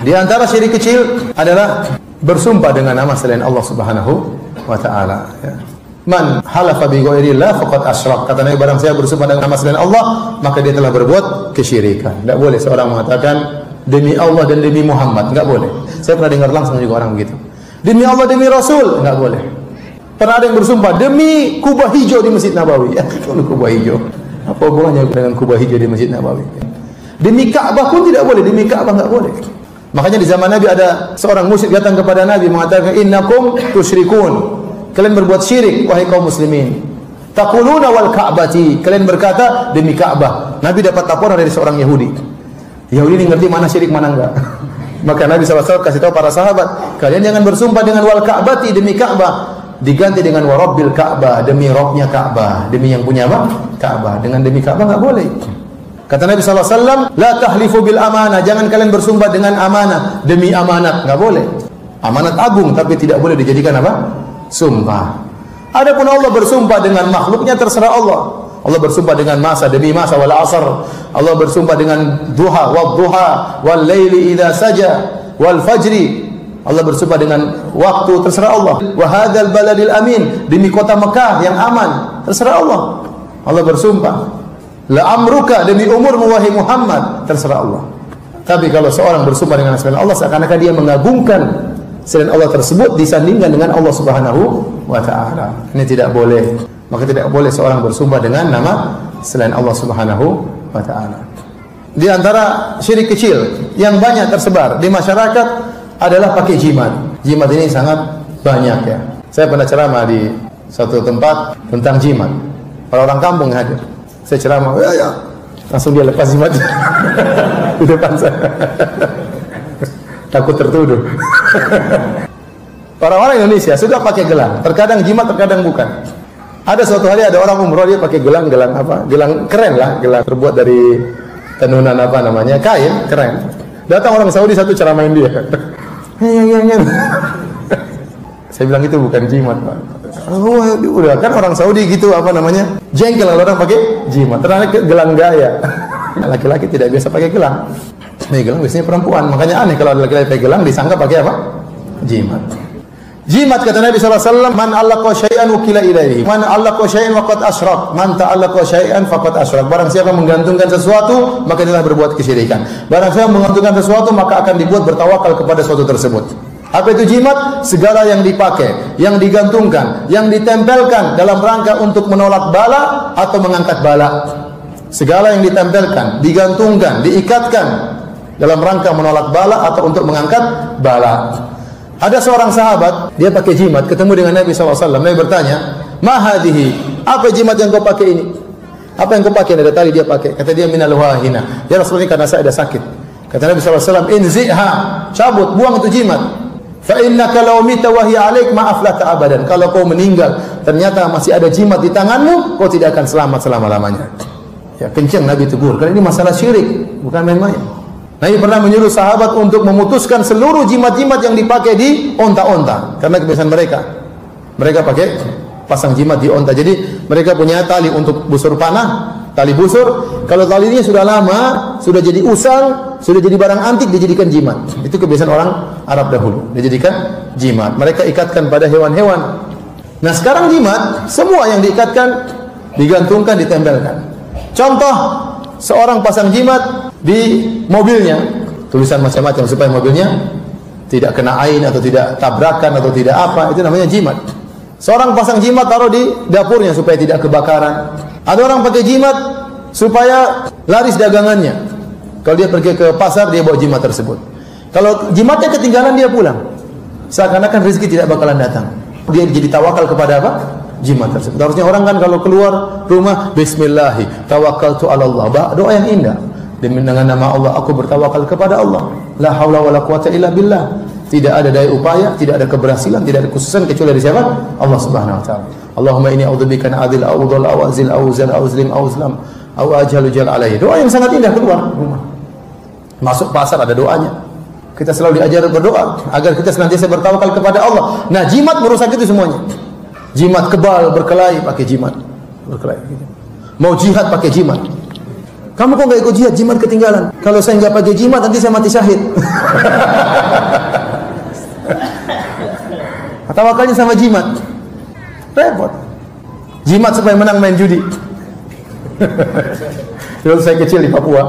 Di antara syirik kecil adalah bersumpah dengan nama selain Allah Subhanahu wa taala, ya. Man halafa bi ghairillah faqad asyrak. Kata Nabi, barang saya bersumpah dengan nama selain Allah, maka dia telah berbuat kesyirikan. Tidak boleh seorang mengatakan demi Allah dan demi Muhammad, enggak boleh. Saya pernah dengar langsung juga orang begitu. Demi Allah, demi Rasul, enggak boleh. Pernah ada yang bersumpah demi kubah hijau di Masjid Nabawi. Ya, kalau kubah hijau, apa hubungannya dengan kubah hijau di Masjid Nabawi? Demi Ka'bah pun tidak boleh, demi Ka'bah enggak boleh. Makanya di zaman Nabi ada seorang musyrik datang kepada Nabi mengatakan, innakum tusyrikun. Kalian berbuat syirik, wahai kaum muslimin. Taquluna wal Ka'bati. Kalian berkata demi Ka'bah. Nabi dapat laporan dari seorang Yahudi. Yahudi ini ngerti mana syirik mana enggak. Maka Nabi SAW kasih tahu para sahabat, kalian jangan bersumpah dengan wal Ka'bati, demi Ka'bah. Diganti dengan wa rabbil Ka'bah, demi Rabbnya Ka'bah, demi yang punya apa? Ka'bah. Dengan demi Ka'bah enggak boleh. Kata Nabi SAW, la tahlifu bil amanah. Jangan kalian bersumpah dengan amanah, demi amanat. Enggak boleh. Amanat agung, tapi tidak boleh dijadikan apa? Sumpah. Adapun Allah bersumpah dengan makhluknya terserah Allah. Allah bersumpah dengan masa, demi masa, wal asr. Allah bersumpah dengan duha, wad duha, wal laili idza saja, wal fajri. Allah bersumpah dengan waktu, terserah Allah. Wa hadzal baladil amin, demi kota Mekah yang aman, terserah Allah. Allah bersumpah. La amruka, demi umurmu wahai Muhammad, terserah Allah. Tapi kalau seorang bersumpah dengan selain Allah, seakan-akan dia mengagungkan selain Allah tersebut disandingkan dengan Allah Subhanahu wa taala. Ini tidak boleh. Maka tidak boleh seorang bersumpah dengan nama selain Allah Subhanahu wa taala. Di antara syirik kecil yang banyak tersebar di masyarakat adalah pakai jimat. Jimat ini sangat banyak, ya. Saya pernah ceramah di suatu tempat tentang jimat. Orang kampung hadir. Saya ceramah, ya. Langsung dia lepas jimat di depan saya. Takut tertuduh. Orang-orang Indonesia sudah pakai gelang, terkadang jimat, terkadang bukan. Ada suatu hari ada orang umroh, dia pakai gelang apa? Gelang keren lah, gelang terbuat dari tenunan apa namanya, kain, keren. Datang orang Saudi satu ceramain dia. Saya bilang itu bukan jimat, Pak. Oh, udah kan orang Saudi gitu apa namanya? Jengkel kalau orang pakai jimat. Ternyata gelang gaya. Laki-laki tidak biasa pakai gelang. Ini gelang biasanya perempuan, makanya aneh kalau laki-laki pakai gelang disangka pakai apa? Jimat. Jimat kata Nabi SAW, man allaqa syai'an wukila ilaihi, man allaqa syai'an faqad asyrak, man ta'allaqa syai'an faqad asyrak. Barang siapa menggantungkan sesuatu, maka dia telah berbuat kesyirikan. Barang siapa menggantungkan sesuatu, maka akan dibuat bertawakal kepada sesuatu tersebut. Apa itu jimat? Segala yang dipakai, yang digantungkan, yang ditempelkan dalam rangka untuk menolak bala atau mengangkat bala. Segala yang ditempelkan, digantungkan, diikatkan dalam rangka menolak bala atau untuk mengangkat bala. Ada seorang sahabat, dia pakai jimat, ketemu dengan Nabi SAW. Nabi bertanya, ma hadhihi, apa jimat yang kau pakai ini? Apa yang kau pakai? Ada tali dia pakai. Kata dia, minal wahina. Ya Rasulullah, karena saya ada sakit. Kata Nabi SAW, inzi'ha, cabut, buang itu jimat. Fa innaka law mita wa hiya 'alaik ma aflata abadan. Kalau kau meninggal, ternyata masih ada jimat di tanganmu, kau tidak akan selamat selama-lamanya. Ya, kencang Nabi tegur. Karena ini masalah syirik, bukan main-main. Nabi pernah menyuruh sahabat untuk memutuskan seluruh jimat-jimat yang dipakai di onta-onta. Karena kebiasaan mereka. Mereka pakai pasang jimat di onta. Jadi mereka punya tali untuk busur panah, tali busur. Kalau talinya sudah lama, sudah jadi usang, sudah jadi barang antik, dijadikan jimat. Itu kebiasaan orang Arab dahulu. Dijadikan jimat. Mereka ikatkan pada hewan-hewan. Nah sekarang jimat, semua yang diikatkan, digantungkan, ditempelkan. Contoh, seorang pasang jimat di mobilnya, tulisan macam-macam supaya mobilnya tidak kena ain atau tidak tabrakan atau tidak apa, itu namanya jimat. Seorang pasang jimat taruh di dapurnya supaya tidak kebakaran. Ada orang pakai jimat supaya laris dagangannya. Kalau dia pergi ke pasar, dia bawa jimat tersebut. Kalau jimatnya ketinggalan, dia pulang. Seakan-akan rezeki tidak bakalan datang. Dia jadi tawakal kepada apa? Jimat tersebut. Harusnya orang kan kalau keluar rumah, bismillahi tawakkaltu 'ala Allah. Doa yang indah. Dengan nama Allah aku bertawakal kepada Allah. La haula wala quwata illa billah. Tidak ada daya upaya, tidak ada keberhasilan, tidak ada kekhususan kecuali dari siapa? Allah Subhanahu wa taala. Allahumma inni a'udzubika an adil aw udhal aw azil aw zal aw zlim aw zlam aw ajhalu jal alaihi. Doa yang sangat indah keluar rumah. Masuk pasar ada doanya. Kita selalu diajar berdoa agar kita senantiasa bertawakal kepada Allah. Nah, jimat merusak itu semuanya. Jimat kebal berkelahi pakai jimat. Berkelahi. Mau jihad pakai jimat. Kamu kok nggak ikut jihad? Jimat ketinggalan. Kalau saya nggak pakai jimat, nanti saya mati syahid. Tawakalnya sama jimat. Repot. Jimat supaya menang main judi. Dulu saya kecil di Papua.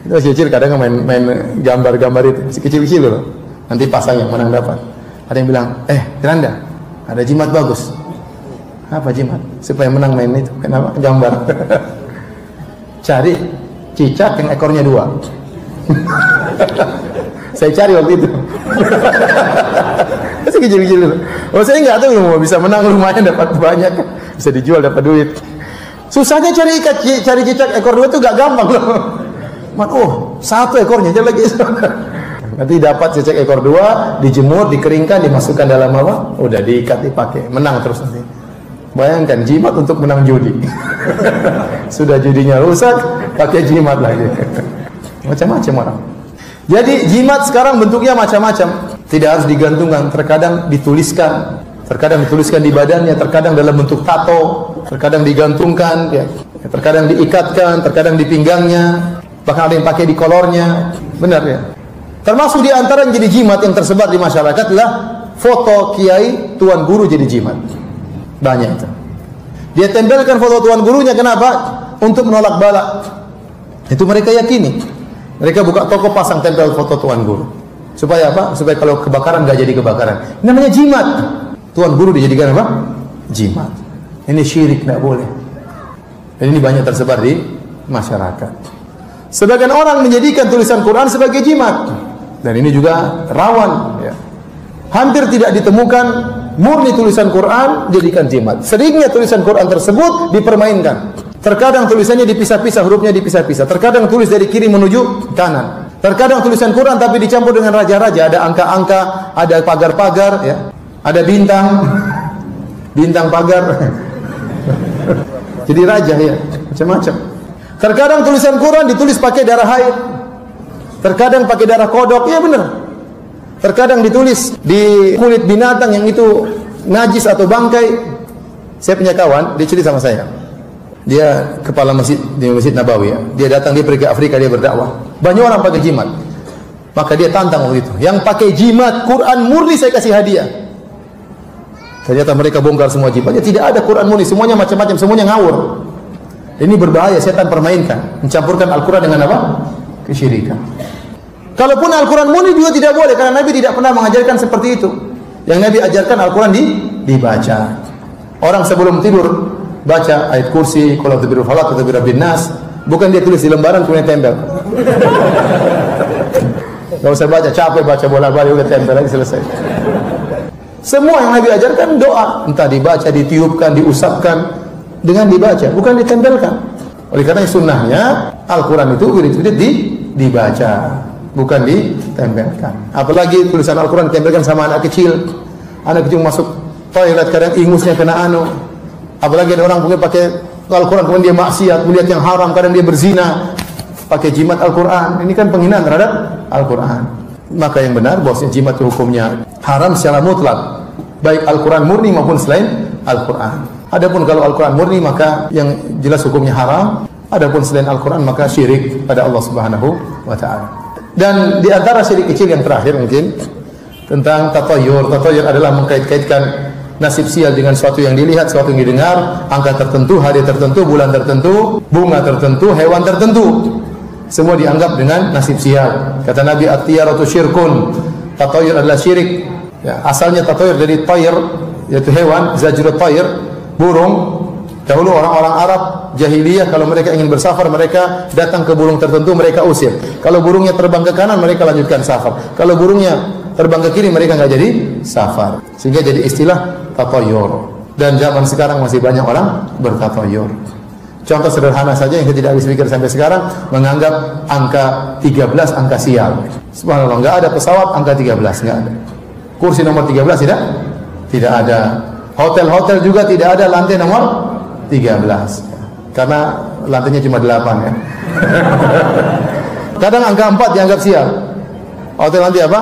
Itu kecil kadang main gambar-gambar itu. Si kecil-kecil loh. Nanti pasang yang menang dapat. Ada yang bilang, Tiranda, ada jimat bagus. Apa jimat? Supaya menang main itu. Kenapa? Gambar. Cari cicak yang ekornya 2. Saya cari waktu itu. Masih kecil-kecil dulu. Oh, saya nggak tahu mau bisa menang lumayan, dapat banyak, bisa dijual dapat duit. Susahnya cari cicak ekor 2 itu gak gampang loh. Satu ekornya aja lagi. Nanti dapat cicak ekor 2, dijemur, dikeringkan, dimasukkan dalam apa? Udah diikat, dipakai, menang terus nanti. Bayangkan jimat untuk menang judi. Sudah judinya rusak, pakai jimat lagi. Macam-macam orang. Jadi jimat sekarang bentuknya macam-macam. Tidak harus digantungkan, terkadang dituliskan. Terkadang dituliskan di badannya, terkadang dalam bentuk tato, terkadang digantungkan, ya. Terkadang diikatkan, terkadang di pinggangnya, bahkan ada yang pakai di kolornya. Benar ya? Termasuk di antara yang jadi jimat yang tersebar di masyarakat adalah foto kiai tuan guru jadi jimat. Banyak itu. Dia tempelkan foto tuan gurunya, kenapa? Untuk menolak bala. Itu mereka yakini. Mereka buka toko, pasang tempel foto tuan guru. Supaya apa? Supaya kalau kebakaran gak jadi kebakaran. Ini namanya jimat. Tuan guru dijadikan apa? Jimat. Ini syirik, tidak boleh. Dan ini banyak tersebar di masyarakat. Sebagian orang menjadikan tulisan Quran sebagai jimat. Dan ini juga rawan. Ya. Hampir tidak ditemukan murni tulisan Quran jadikan jimat. Seringnya tulisan Quran tersebut dipermainkan. Terkadang tulisannya dipisah-pisah, hurufnya dipisah-pisah. Terkadang tulis dari kiri menuju kanan. Terkadang tulisan Quran tapi dicampur dengan raja-raja. Ada angka-angka, ada pagar-pagar, ya. Ada bintang, bintang pagar. Jadi raja, ya, macam-macam. Terkadang tulisan Quran ditulis pakai darah haid. Terkadang pakai darah kodok, iya benar. Terkadang ditulis di kulit binatang yang itu najis atau bangkai. Saya punya kawan, dia cerita sama saya. Dia kepala masjid di Masjid Nabawi, ya. Dia datang, dia pergi ke Afrika, dia berdakwah. Banyak orang pakai jimat. Maka dia tantang waktu itu. Yang pakai jimat Quran murni saya kasih hadiah. Ternyata mereka bongkar semua jimatnya. Tidak ada Quran murni, semuanya macam-macam, semuanya ngawur. Ini berbahaya, setan permainkan, mencampurkan Al-Quran dengan apa? Kesyirikan. Kalaupun Al-Quran murni juga tidak boleh, karena Nabi tidak pernah mengajarkan seperti itu. Yang Nabi ajarkan Al-Quran dibaca. Orang sebelum tidur baca ayat kursi, qul a'udzu birabbil falaq, qul a'udzu birabbin nas. Bukan dia tulis di lembaran kemudian tempel. Enggak usah baca, capek baca bola-balik, udah tempel lagi, selesai. Semua yang Nabi ajarkan doa, entah dibaca, ditiupkan, diusapkan dengan dibaca, bukan ditempelkan. Oleh karena sunnahnya Al-Quran itu wirid-wirid dibaca, bukan ditempelkan. Apalagi tulisan Al-Quran ditempelkan sama anak kecil. Anak kecil masuk toilet kadang ingusnya kena Apalagi ada orang mungkin pakai Al-Quran kemudian dia maksiat, melihat yang haram, kadang dia berzina, pakai jimat Al-Quran. Ini kan penghinaan terhadap Al-Quran. Maka yang benar bahwasanya jimat itu hukumnya haram secara mutlak, baik Al-Quran murni maupun selain Al-Quran. Adapun kalau Al-Quran murni maka yang jelas hukumnya haram. Adapun selain Al-Quran maka syirik pada Allah Subhanahu wa taala. Dan di antara syirik kecil yang terakhir mungkin tentang tatayyur. Tatayyur adalah mengkait-kaitkan nasib sial dengan sesuatu yang dilihat, sesuatu yang didengar, angka tertentu, hari tertentu, bulan tertentu, bunga tertentu, hewan tertentu. Semua dianggap dengan nasib sial. Kata Nabi, at-tiyaratu syirkun. Tatayyur adalah syirik. Ya, asalnya tatayyur dari tayr, yaitu hewan, zajrut tayr, burung. Dahulu orang-orang Arab jahiliyah kalau mereka ingin bersafar, mereka datang ke burung tertentu, mereka usir. Kalau burungnya terbang ke kanan, mereka lanjutkan safar. Kalau burungnya terbang ke kiri, mereka nggak jadi safar. Sehingga jadi istilah tatayyur. Dan zaman sekarang masih banyak orang bertatayyur. Contoh sederhana saja yang saya tidak habis pikir sampai sekarang, menganggap angka 13 angka sial. Subhanallah, nggak ada pesawat angka 13, nggak ada. Kursi nomor 13 tidak ada. Hotel-hotel juga tidak ada lantai nomor 13. Karena lantainya cuma 8 ya. Kadang angka 4 dianggap sial. Hotel lantai apa?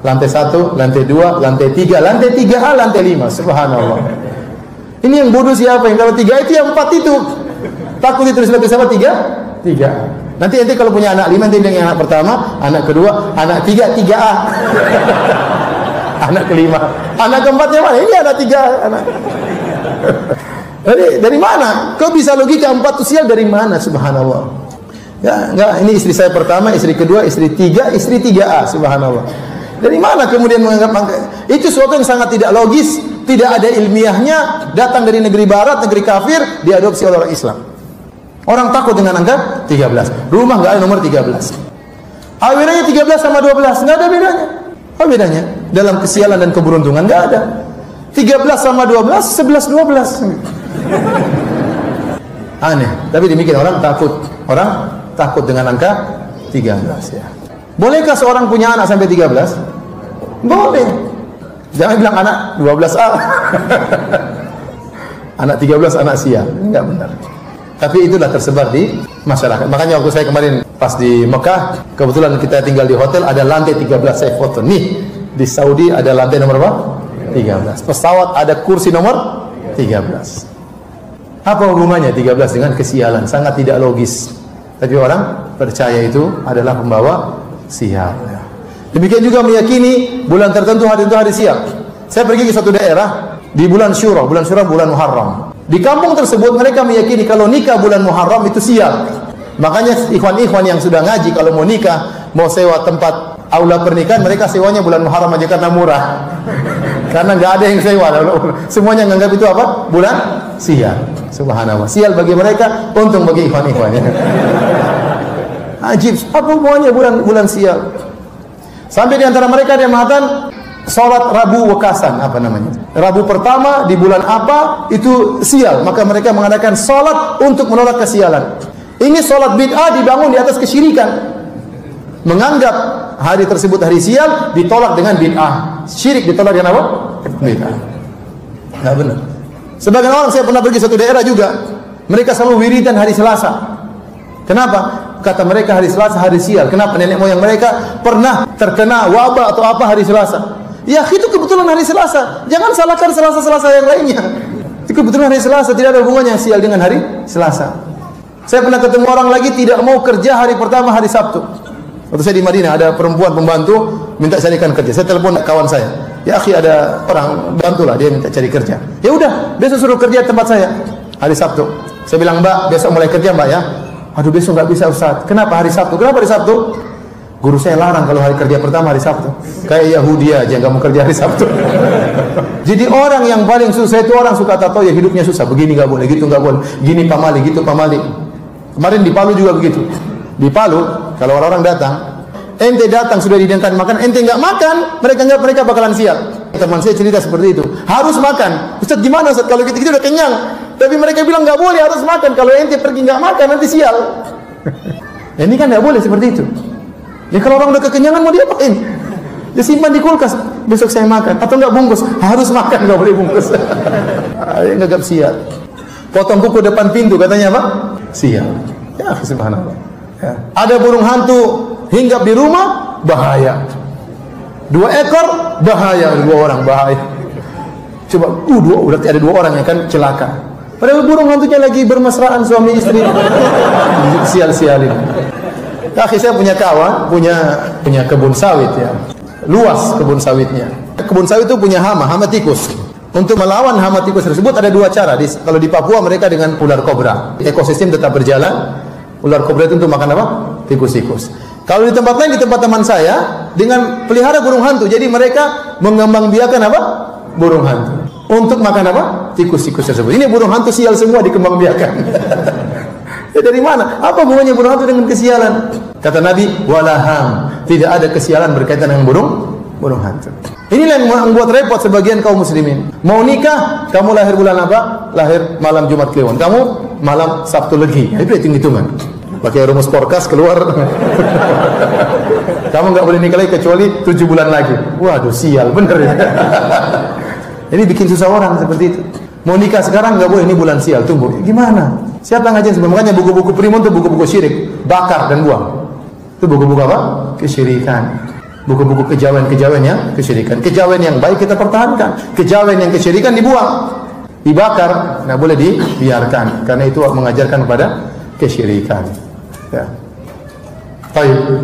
Lantai 1, lantai 2, lantai 3, lantai 3A, lantai 5. Subhanallah. Ini yang bodoh siapa? Yang kalau 3 itu yang 4 itu. Takut ditulis lantai sama 3? 3A. Nanti kalau punya anak 5, nanti dengan anak pertama, anak kedua, anak 3, 3A. Anak kelima, anak keempatnya mana? Ini anak 3 anak. Dari mana? Kau bisa logika 4 itu sial dari mana? Subhanallah. Ya, enggak, ini istri saya pertama, istri kedua, istri 3, istri 3A. Subhanallah. Dari mana kemudian menganggap itu sesuatu yang sangat tidak logis, tidak ada ilmiahnya, datang dari negeri barat, negeri kafir, diadopsi oleh orang Islam. Orang takut dengan angka 13. Rumah enggak ada nomor 13. Apa bedanya 13 sama 12? Enggak ada bedanya. Apa bedanya? Dalam kesialan dan keberuntungan enggak ada. 13 sama 12, 11 12. Aneh, tapi demikian orang takut. Orang takut dengan angka 13 ya. Bolehkah seorang punya anak sampai 13? Boleh. Jangan bilang anak 12A. Anak 13 anak sial. Enggak benar. Tapi itulah tersebar di masyarakat. Makanya waktu saya kemarin pas di Mekah, kebetulan kita tinggal di hotel, ada lantai 13, saya foto. Nih, di Saudi ada lantai nomor berapa? 13. Pesawat ada kursi nomor 13. Apa hubungannya 13 dengan kesialan? Sangat tidak logis. Tapi orang percaya itu adalah pembawa sial. Demikian juga meyakini bulan tertentu hari itu hari sial. Saya pergi ke suatu daerah di bulan Syura, bulan Muharram. Di kampung tersebut mereka meyakini kalau nikah bulan Muharram itu sial. Makanya ikhwan-ikhwan yang sudah ngaji kalau mau nikah, mau sewa tempat aula pernikahan, mereka sewanya bulan Muharram aja karena murah. Karena nggak ada yang sewa, semuanya menganggap itu apa? Bulan sial. Subhanallah. Sial bagi mereka, untung bagi ikhwan-ikhwannya. Ajib, apa hubungannya bulan sial? Sampai di antara mereka ada yang mengatakan salat Rabu Wekasan, apa namanya? Rabu pertama di bulan apa itu sial, maka mereka mengadakan salat untuk menolak kesialan. Ini salat bid'ah dibangun di atas kesyirikan. Menganggap hari tersebut hari sial ditolak dengan bid'ah. Syirik ditolak dengan apa? Bid'ah. Enggak benar. Sebagian orang, saya pernah pergi satu daerah juga, mereka selalu wiridan hari Selasa. Kenapa? Kata mereka hari Selasa hari sial. Kenapa? Nenek moyang mereka pernah terkena wabah atau apa hari Selasa. Ya, itu kebetulan hari Selasa. Jangan salahkan Selasa-Selasa yang lainnya. Itu kebetulan hari Selasa, tidak ada hubungannya sial dengan hari Selasa. Saya pernah ketemu orang lagi tidak mau kerja hari pertama hari Sabtu. Waktu saya di Madinah ada perempuan pembantu minta carikan kerja. Saya telepon kawan saya. Ya akhi, ada orang bantulah, dia minta cari kerja. Ya udah, besok suruh kerja tempat saya hari Sabtu. Saya bilang, "Mbak, besok mulai kerja, Mbak ya." Aduh, besok nggak bisa Ustaz. Kenapa hari Sabtu? Kenapa hari Sabtu? Guru saya larang kalau hari kerja pertama hari Sabtu. Kayak Yahudi aja nggak mau kerja hari Sabtu. Jadi orang yang paling susah itu orang suka tato ya hidupnya susah. Begini nggak boleh, gitu nggak boleh. Gini pamali, gitu pamali. Kemarin di Palu juga begitu. Di Palu kalau orang-orang datang, ente datang sudah dihidangkan makan, ente nggak makan, mereka bakalan sial. Teman saya cerita seperti itu. Harus makan. Ustaz gimana Ustaz kalau kita udah kenyang? Tapi mereka bilang nggak boleh, harus makan. Kalau ente pergi nggak makan nanti sial. Ini kan nggak boleh seperti itu. Ya kalau orang udah kekenyangan mau diapain? Dia simpan di kulkas. Besok saya makan atau nggak bungkus? Harus makan, nggak boleh bungkus. Nggak sial. Potong kuku depan pintu katanya apa? Sial. Ya subhanallah. Ya. Ada burung hantu hinggap di rumah, bahaya. 2 ekor, bahaya. 2 orang, bahaya. Coba, berarti ada 2 orang yang kan celaka. Padahal burung hantunya lagi bermesraan suami istri. Sial-sialin. Kaki saya punya kawan, punya kebun sawit ya. Luas kebun sawitnya. Kebun sawit itu punya hama tikus. Untuk melawan hama tikus tersebut ada 2 cara. Kalau di Papua mereka dengan ular kobra. Ekosistem tetap berjalan. Ular kobra itu untuk makan apa? Tikus-tikus. Kalau di tempat lain, di tempat teman saya dengan pelihara burung hantu. Jadi mereka mengembangbiakan apa? Burung hantu. Untuk makan apa? Tikus-tikus tersebut. Ini burung hantu sial semua dikembangbiakan. Ya dari mana? Apa hubungannya burung hantu dengan kesialan? Kata Nabi, walaham. Tidak ada kesialan berkaitan dengan burung hantu. Inilah yang membuat repot sebagian kaum muslimin. Mau nikah, kamu lahir bulan apa? Lahir malam Jumat Kliwon. Kamu malam Sabtu Legi. Itu hitung-hitungan. Pakai rumus forecast keluar. Kamu nggak boleh nikah lagi kecuali 7 bulan lagi. Waduh, sial bener ya. Ini bikin susah orang seperti itu. Mau nikah sekarang nggak boleh, ini bulan sial, tunggu. Gimana? Siapa ngajarin sebelum? Makanya buku-buku primun itu buku-buku syirik, bakar dan buang. Itu buku-buku apa? Kesyirikan. Buku-buku kejawen-kejawen yang kesyirikan. Kejawen yang baik kita pertahankan. Kejawen yang kesyirikan dibuang, dibakar, nggak boleh dibiarkan. Karena itu mengajarkan kepada kesyirikan. Ya. Baik.